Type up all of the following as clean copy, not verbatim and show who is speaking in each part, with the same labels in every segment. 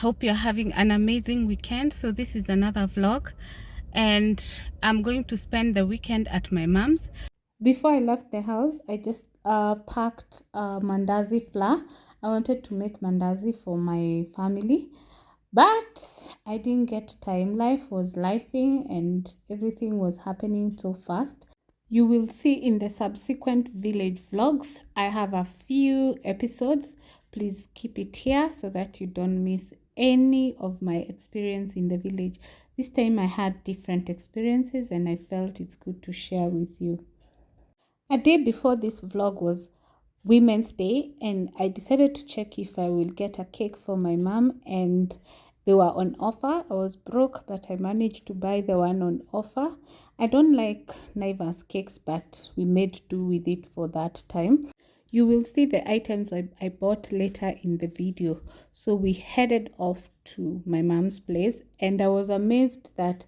Speaker 1: hope you're having an amazing weekend. So this is another vlog, and I'm going to spend the weekend at my mom's. Before I left the house, I just packed mandazi flour. I wanted to make mandazi for my family, but I didn't get time. Life was lifing and everything was happening so fast. You will see in the subsequent village vlogs, I have a few episodes. Please keep it here so that you don't miss any of my experience in the village. This time I had different experiences and I felt it's good to share with you. A day before this vlog was Women's Day, and I decided to check if I will get a cake for my mom, and they were on offer. I was broke, but I managed to buy the one on offer. I don't like Naivas cakes, but we made do with it for that time. You will see the items I bought later in the video. So we headed off to my mom's place, and I was amazed that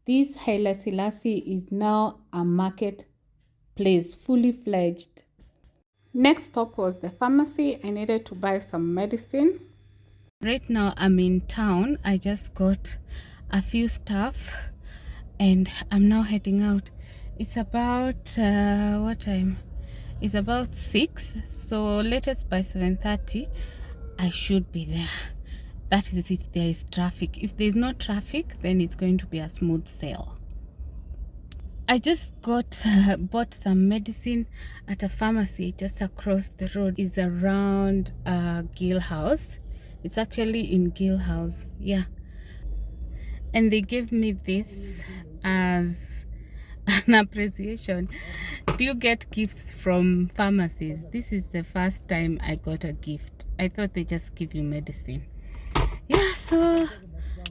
Speaker 1: this Haile Selassie is now a market place, fully fledged. Next stop was the pharmacy. I needed to buy some medicine. Right now I'm in town. I just got a few stuff and I'm now heading out. It's about what time? It's about 6, so latest by 7:30 I should be there. That is if there is traffic. If there is no traffic, then it's going to be a smooth sail. I just bought some medicine at a pharmacy just across the road. It's around Gill House. It's actually in Gill House, yeah. And they gave me this as an appreciation. Do you get gifts from pharmacies? This is the first time I got a gift. I thought they just give you medicine. Yeah, so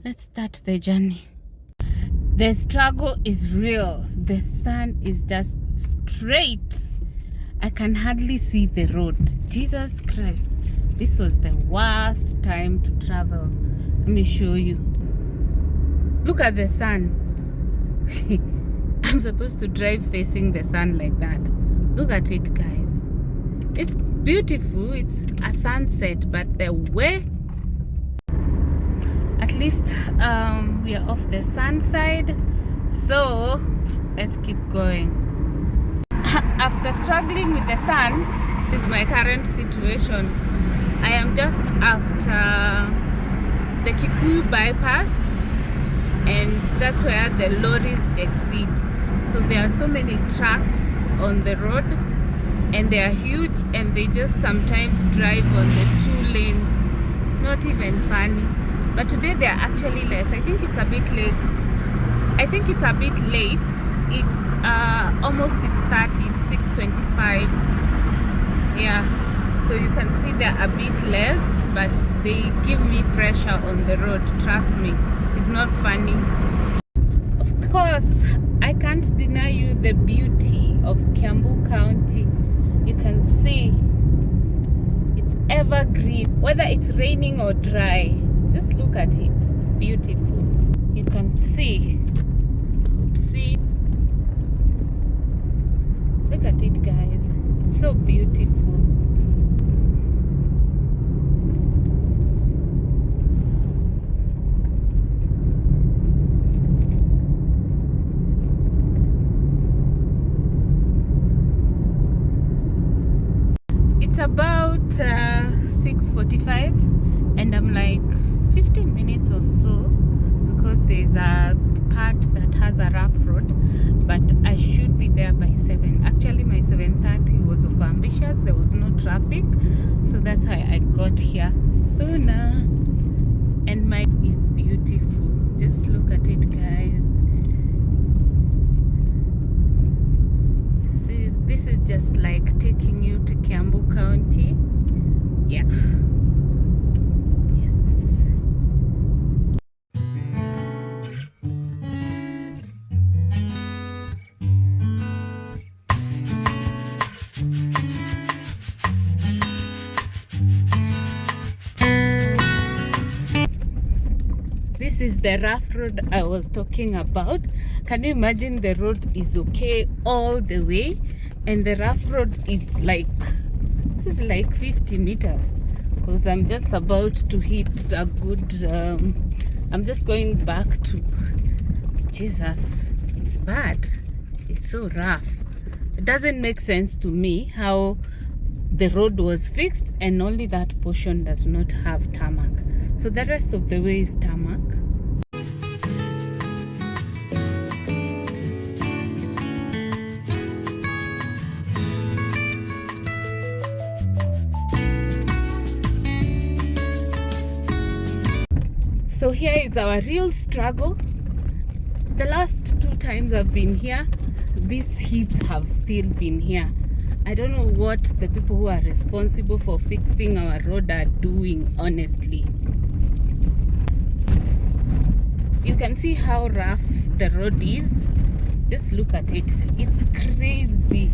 Speaker 1: let's start the journey. The struggle is real. The sun is just straight. I can hardly see the road. Jesus Christ. This was the worst time to travel. Let me show you. Look at the sun. I'm supposed to drive facing the sun like that. Look at it, guys. It's beautiful. It's a sunset, but the way... At least we are off the sun side, so let's keep going. After struggling with the sun, this is my current situation. I am just after the Kikuyu bypass, and that's where the lorries exit. So there are so many trucks on the road, and they are huge, and they just sometimes drive on the 2 lanes. It's not even funny. But today they are actually less. I think it's a bit late. It's almost 6:30. It's 6:25. Yeah. So you can see they're a bit less, but they give me pressure on the road. Trust me. It's not funny. Of course, I can't deny you the beauty of Kiambu County. You can see it's evergreen, whether it's raining or dry. Just look at it. It's beautiful. You can see. Oopsie. Look at it, guys. It's so beautiful. It's about 6:45, and I'm like 15 minutes or so, because there's a part that has a rough road, but I should be there by 7. Actually, my 7:30 was overambitious. There was no traffic, so that's why I got here sooner. And my is beautiful. Just look at it, guys. See, this is just like taking you to Kiambu County. Yeah. This is the rough road I was talking about. Can you imagine? The road is okay all the way, and the rough road is like, this is like 50 meters. because I'm just about to hit a good I'm just going back to Jesus. It's bad. It's so rough. It doesn't make sense to me how the road was fixed and only that portion does not have tarmac. So the rest of the way is tarmac. So here is our real struggle. The last 2 times I've been here, these heaps have still been here. I don't know what the people who are responsible for fixing our road are doing, honestly. You can see how rough the road is. Just look at it. It's crazy.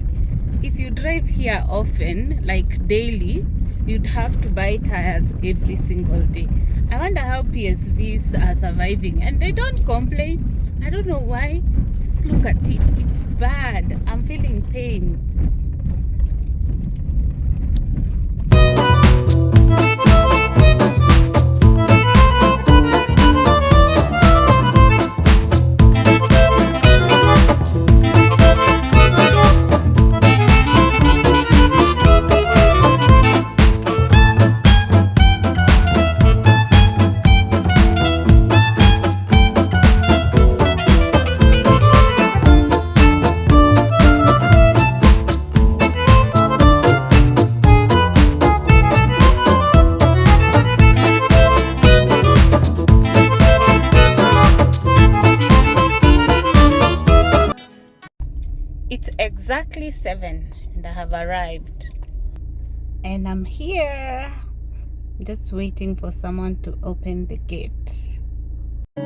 Speaker 1: If you drive here often, like daily, you'd have to buy tires every single day. I wonder how PSVs are surviving, and they don't complain. I don't know why. Just look at it. It's bad. I'm feeling pain. It's exactly 7 and I have arrived. And I'm here. Just waiting for someone to open the gate.
Speaker 2: You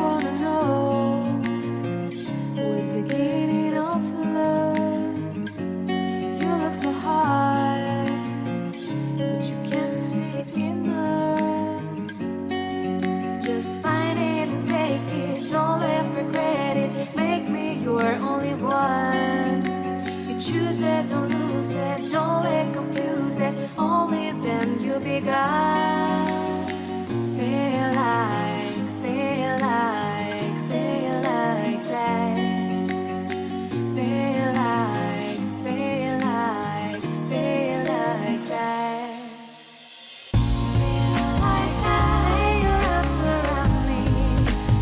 Speaker 2: wanna know what's beginning of love? You look so high, but you can't see enough. Just find it and take it, don't let regret it. Make me your only one. You choose it, don't lose it, don't let confuse it. Only then you'll be God. Feel like that. Feel like that. Feel like that. Lay your arms around me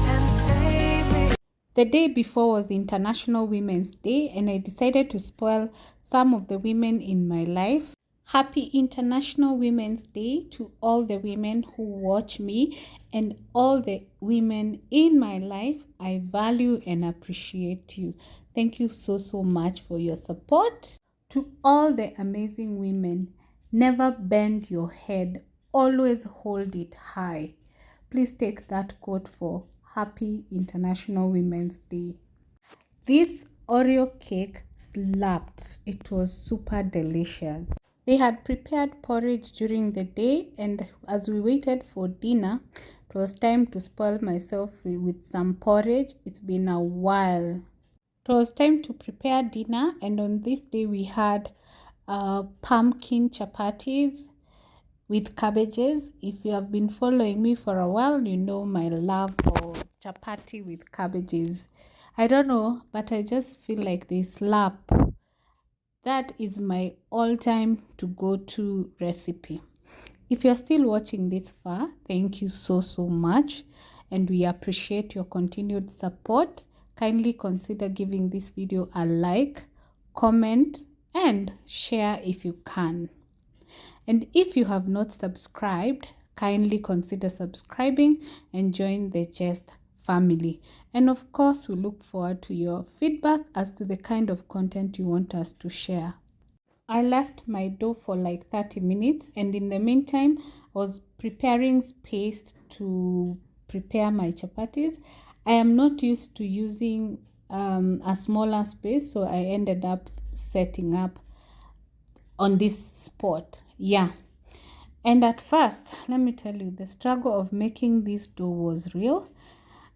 Speaker 2: and stay with me.
Speaker 1: The day before was International Women's Day, and I decided to spoil some of the women in my life. Happy International Women's Day to all the women who watch me and all the women in my life. I value and appreciate you. Thank you so much for your support. To all the amazing women, never bend your head, always hold it high. Please take that quote for Happy International Women's Day. This Oreo cake slapped. It was super delicious. They had prepared porridge during the day, and as we waited for dinner, it was time to spoil myself with some porridge. It's been a while. It was time to prepare dinner, and on this day we had pumpkin chapatis with cabbages. If you have been following me for a while, you know my love for chapati with cabbages. I don't know, but I just feel like they slap. That is my all-time to-go-to recipe. If you're still watching this far, thank you so much, and we appreciate your continued support. Kindly consider giving this video a like, comment, and share if you can. And if you have not subscribed, kindly consider subscribing and join the Jest family. And of course, we look forward to your feedback as to the kind of content you want us to share. I left my dough for like 30 minutes, and in the meantime, I was preparing space to prepare my chapatis. I am not used to using a smaller space, so I ended up setting up on this spot. Yeah. And at first, let me tell you, the struggle of making this dough was real.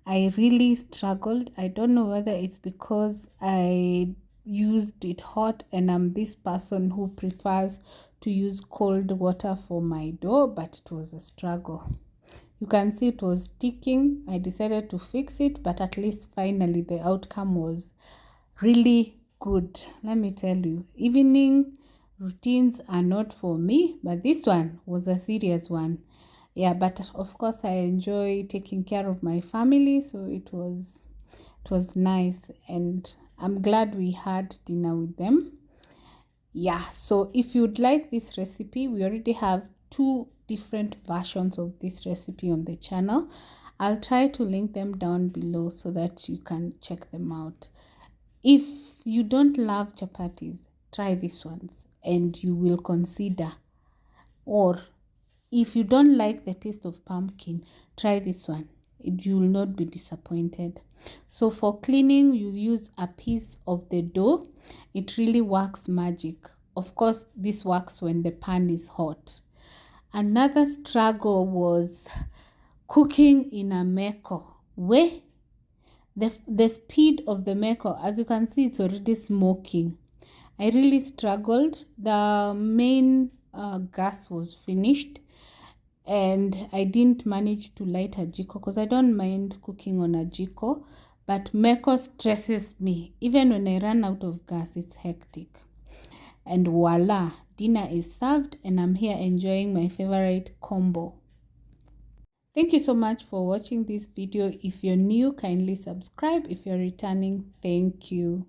Speaker 1: I really struggled. I don't know whether it's because I used it hot, and I'm this person who prefers to use cold water for my dough, but it was a struggle. You can see it was sticking. I decided to fix it, but at least finally the outcome was really good. Let me tell you, evening routines are not for me, but this one was a serious one. Yeah, but of course I enjoy taking care of my family, so it was nice, and I'm glad we had dinner with them. Yeah, so if you'd like this recipe, we already have two different versions of this recipe on the channel. I'll try to link them down below so that you can check them out. If you don't love chapatis, try these ones and you will consider. Or if you don't like the taste of pumpkin, try this one. You will not be disappointed. So for cleaning, you use a piece of the dough. It really works magic. Of course, this works when the pan is hot. Another struggle was cooking in a meko. The speed of the meko, as you can see, it's already smoking. I really struggled. The main gas was finished, and I didn't manage to light a jiko because I don't mind cooking on a jiko, but meko stresses me. Even when I run out of gas, it's hectic. And voila, dinner is served, and I'm here enjoying my favorite combo. Thank you so much for watching this video. If you're new, kindly subscribe. If you're returning, thank you.